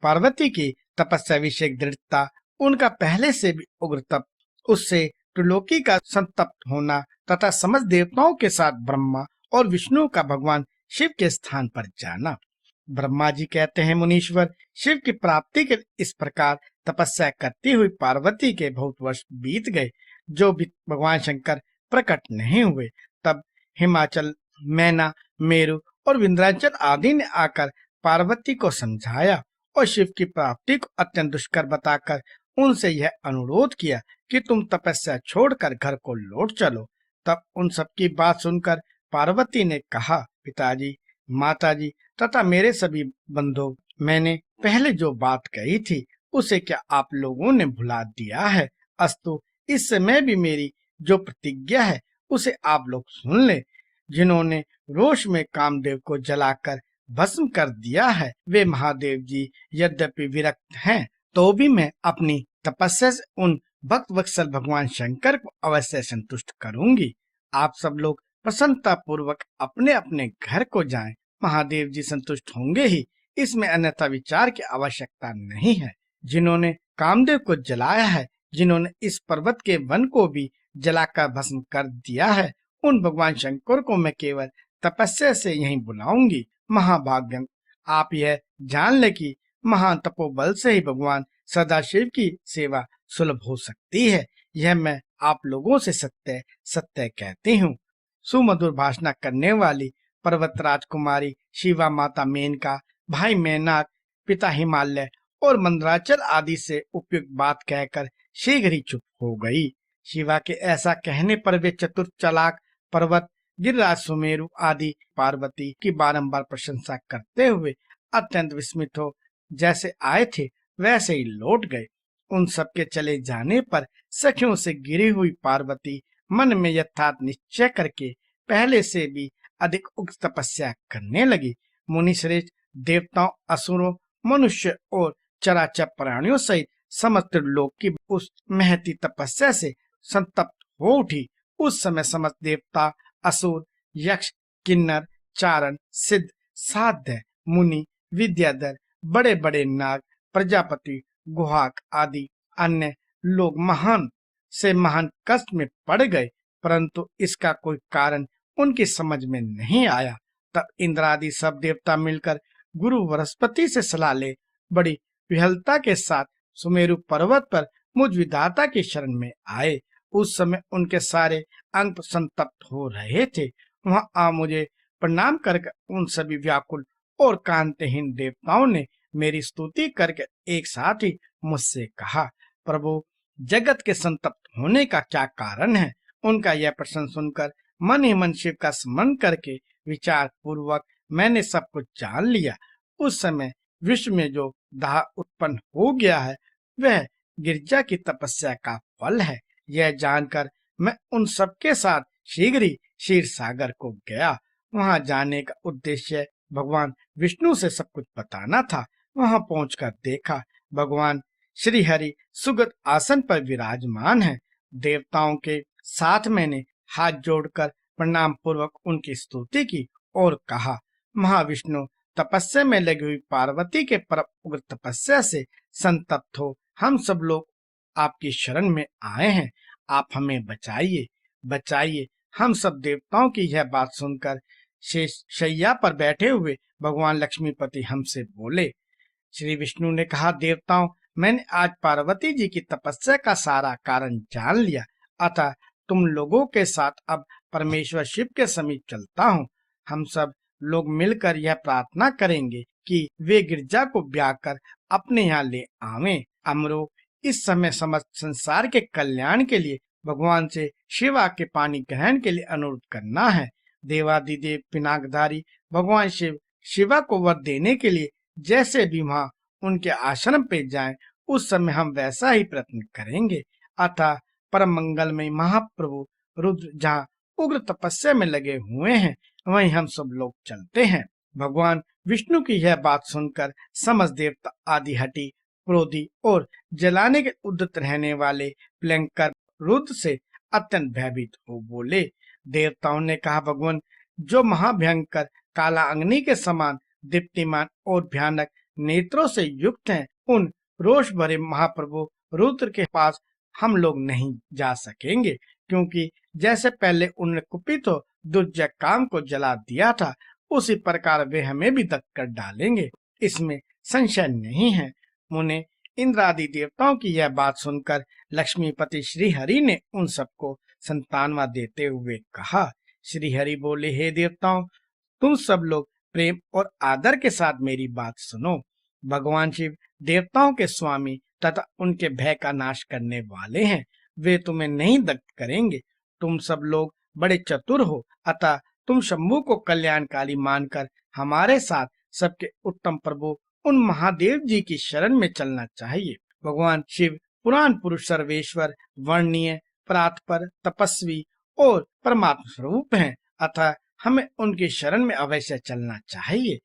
पार्वती की तपस्या विषयक दृढ़ता, उनका पहले से भी उग्र तप, उससे त्रिलोकी का संतप्त होना तथा समस्त देवताओं के साथ ब्रह्मा और विष्णु का भगवान शिव के स्थान पर जाना। ब्रह्मा जी कहते हैं, मुनीश्वर, शिव की प्राप्ति के इस प्रकार तपस्या करती हुई पार्वती के बहुत वर्ष बीत गए, जो भी भगवान शंकर प्रकट नहीं हुए। तब हिमाचल, मैना, मेरु और विंध्याचल आदि ने आकर पार्वती को समझाया और शिव की प्राप्ति को अत्यंत दुष्कर बताकर उनसे यह अनुरोध किया कि तुम तपस्या छोड़कर घर को लौट चलो। तब उन सबकी बात सुनकर पार्वती ने कहा, पिताजी, माताजी तथा मेरे सभी बंधु, मैंने पहले जो बात कही थी उसे क्या आप लोगों ने भुला दिया है? अस्तु, इस समय भी मेरी जो प्रतिज्ञा है उसे आप लोग सुन ले। जिन्होंने रोष में कामदेव को जलाकर भस्म कर दिया है, वे महादेव जी यद्यपि विरक्त हैं, तो भी मैं अपनी तपस्या से उन भक्त वत्सल भगवान शंकर को अवश्य संतुष्ट करूंगी। आप सब लोग प्रसन्नता पूर्वक अपने अपने घर को जाएं। महादेव जी संतुष्ट होंगे ही, इसमें अन्यथा विचार की आवश्यकता नहीं है। जिन्होंने कामदेव को जलाया है, जिन्होंने इस पर्वत के वन को भी जलाकर भस्म कर दिया है, उन भगवान शंकर को मैं केवल तपस्या से यहीं बुलाऊंगी। महाभाग्यं, आप यह जान ले कि महान तपोबल से ही भगवान सदाशिव की सेवा सुलभ हो सकती है। यह मैं आप लोगों से सत्य सत्य कहती हूँ। सुमधुर भाषण करने वाली पर्वत राजकुमारी शिवा, माता मेनका, भाई मैनाक, पिता हिमालय और मंदराचल आदि से उपयुक्त बात कहकर शीघ्र ही चुप हो गई। शिवा के ऐसा कहने पर वे चतुर चालाक पर्वत, गिरिराज, सुमेरु आदि पार्वती की बारंबार प्रशंसा करते हुए अत्यंत विस्मित हो जैसे आए थे वैसे ही लौट गए। उन सबके चले जाने पर सखियों से घिरी हुई पार्वती मन में यथार्थ निश्चय करके पहले से भी अधिक उग्र तपस्या करने लगी। मुनि श्रेष्ठ देवताओं, असुरों, मनुष्य और चराचर प्राणियों सहित समस्त लोक की उस महती तपस्या से संतप्त हो उठी। उस समय समस्त देवता, असुर, यक्ष, किन्नर, चारण, सिद्ध, साध्य, मुनि, विद्याधर, बड़े बड़े नाग, प्रजापति, गुहाक आदि अन्य लोग महान से महान कष्ट में पड़ गए, परंतु इसका कोई कारण उनकी समझ में नहीं आया। तब इंद्रादि सब देवता मिलकर गुरु बृहस्पति से सलाह ले बड़ी विहलता के साथ सुमेरु पर्वत पर मुझ विधाता की शरण में आए। उस समय उनके सारे अंग संतप्त हो रहे थे। वहां आ मुझे प्रणाम करके उन सभी व्याकुल और कांतिहीन देवताओं ने मेरी स्तुति करके एक साथ ही मुझसे कहा, प्रभु, जगत के संतप्त होने का क्या कारण है? उनका यह प्रश्न सुनकर मन ही मन शिव का स्मरण करके विचार पूर्वक मैंने सब कुछ जान लिया। उस समय विश्व में जो दाह उत्पन्न हो गया है वह गिरजा की तपस्या का फल है। यह जानकर मैं उन सबके साथ शीघ्र ही क्षीर सागर को गया। वहां जाने का उद्देश्य भगवान विष्णु से सब कुछ बताना था। वहां पहुंचकर देखा भगवान श्री हरि सुगत आसन पर विराजमान है। देवताओं के साथ मैंने हाथ जोड़कर प्रणाम पूर्वक उनकी स्तुति की और कहा, महाविष्णु, तपस्या में लगी हुई पार्वती के परम उग्र तपस्या से संतप्त हो हम सब लोग आपकी शरण में आए हैं। आप हमें बचाइए, बचाइए। हम सब देवताओं की यह बात सुनकर शेष शैया पर बैठे हुए भगवान लक्ष्मीपति हमसे बोले। श्री विष्णु ने कहा, देवताओं, मैंने आज पार्वती जी की तपस्या का सारा कारण जान लिया, अतः तुम लोगों के साथ अब परमेश्वर शिव के समीप चलता हूँ। हम सब लोग मिलकर यह प्रार्थना करेंगे कि वे गिरजा को ब्याह कर अपने यहाँ ले आवें। अमरो, इस समय समस्त संसार के कल्याण के लिए भगवान से शिवा के पानी ग्रहण के लिए अनुरोध करना है। देवादिदेव पिनाकधारी भगवान शिव शिवा को वर देने के लिए जैसे भी वहां उनके आश्रम पे जाएं, उस समय हम वैसा ही प्रयत्न करेंगे। अतः परम मंगलमय महाप्रभु रुद्र जहाँ उग्र तपस्या में लगे हुए हैं, वहीं हम सब लोग चलते हैं। भगवान विष्णु की यह बात सुनकर समस्त देवता आदि हटी, क्रोधी और जलाने के उद्यत रहने वाले प्लंकर रुद्र से अत्यंत भयभीत हो बोले। देवताओं ने कहा, भगवान, जो महाभयंकर काला अग्नि के समान दीप्तिमान और भयानक नेत्रों से युक्त हैं, उन रोष भरे महाप्रभु रुद्र के पास हम लोग नहीं जा सकेंगे, क्योंकि जैसे पहले उन्होंने कुपित हो दुर्जय काम को जला दिया था, उसी प्रकार वे हमें भी दग्ध कर डालेंगे, इसमें संशय नहीं है। मुने इंद्र आदि देवताओं की यह बात सुनकर लक्ष्मीपति श्री हरि ने उन सबको संतानवा देते हुए कहा। श्री हरि बोले, हे देवताओं, तुम सब लोग प्रेम और आदर के साथ मेरी बात सुनो। भगवान शिव देवताओं के स्वामी तथा उनके भय का नाश करने वाले हैं। वे तुम्हें नहीं दग्ध करेंगे। तुम सब लोग बड़े चतुर हो, अतः तुम शंभु को कल्याणकारी मानकर हमारे साथ सबके उत्तम प्रभु उन महादेव जी की शरण में चलना चाहिए। भगवान शिव पुराण पुरुष, सर्वेश्वर, वर्णनीय, परात्पर, तपस्वी और परमात्मा स्वरूप हैं, अतः हमें उनकी शरण में अवश्य चलना चाहिए।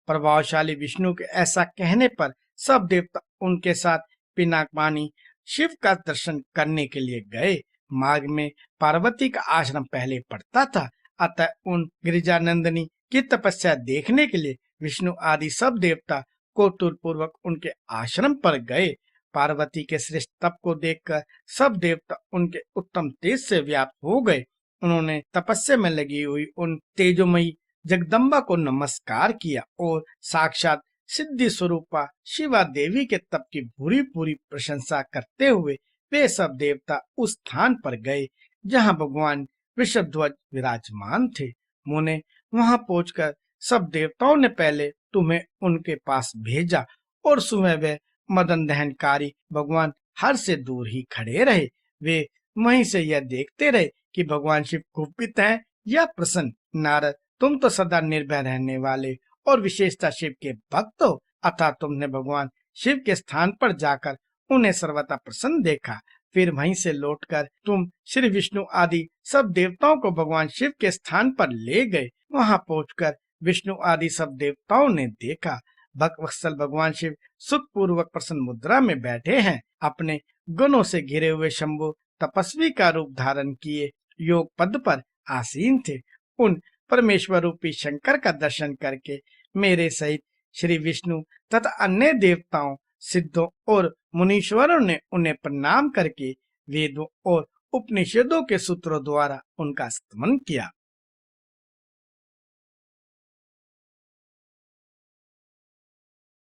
प्रभावशाली विष्णु के ऐसा कहने पर सब देवता उनके साथ पिनाकपानी शिव का दर्शन करने के लिए गए। मार्ग में पार्वती का आश्रम पहले पड़ता था, अतः उन गिरिजानंदिनी की तपस्या देखने के लिए विष्णु आदि सब देवता कौतूहल पूर्वक उनके आश्रम पर गए। पार्वती के श्रेष्ठ तप को देखकर सब देवता उनके उत्तम तेज से व्याप्त हो गए। उन्होंने तपस्या में लगी हुई उन तेजोमयी जगदम्बा को नमस्कार किया और साक्षात सिद्धि स्वरूपा शिवा देवी के तप की पूरी पूरी प्रशंसा करते हुए वे सब देवता उस स्थान पर गए जहां भगवान वृषभध्वज विराजमान थे। मुने वहां पहुंचकर सब देवताओं ने पहले तुम्हें उनके पास भेजा और सुबह वे मदन दहनकारी भगवान हर से दूर ही खड़े रहे। वे वहीं से यह देखते रहे कि भगवान शिव कुपित हैं या प्रसन्न। नारद, तुम तो सदा निर्भय रहने वाले और विशेषता शिव के भक्त हो, अतः तुमने भगवान शिव के स्थान पर जाकर उन्हें सर्वथा प्रसन्न देखा। फिर वहीं से लौटकर तुम श्री विष्णु आदि सब देवताओं को भगवान शिव के स्थान पर ले गए। वहां पहुंचकर विष्णु आदि सब देवताओं ने देखा भक्तवत्सल भगवान शिव सुख पूर्वक प्रसन्न मुद्रा में बैठे हैं। अपने गुणों से घिरे हुए शंभु तपस्वी का रूप धारण किए योग पद पर आसीन थे। उन परमेश्वर रूपी शंकर का दर्शन करके मेरे सहित श्री विष्णु तथा अन्य देवताओं, सिद्धों और मुनीश्वरों ने उन्हें प्रणाम करके वेदों और उपनिषदों के सूत्रों द्वारा उनका स्तमन किया।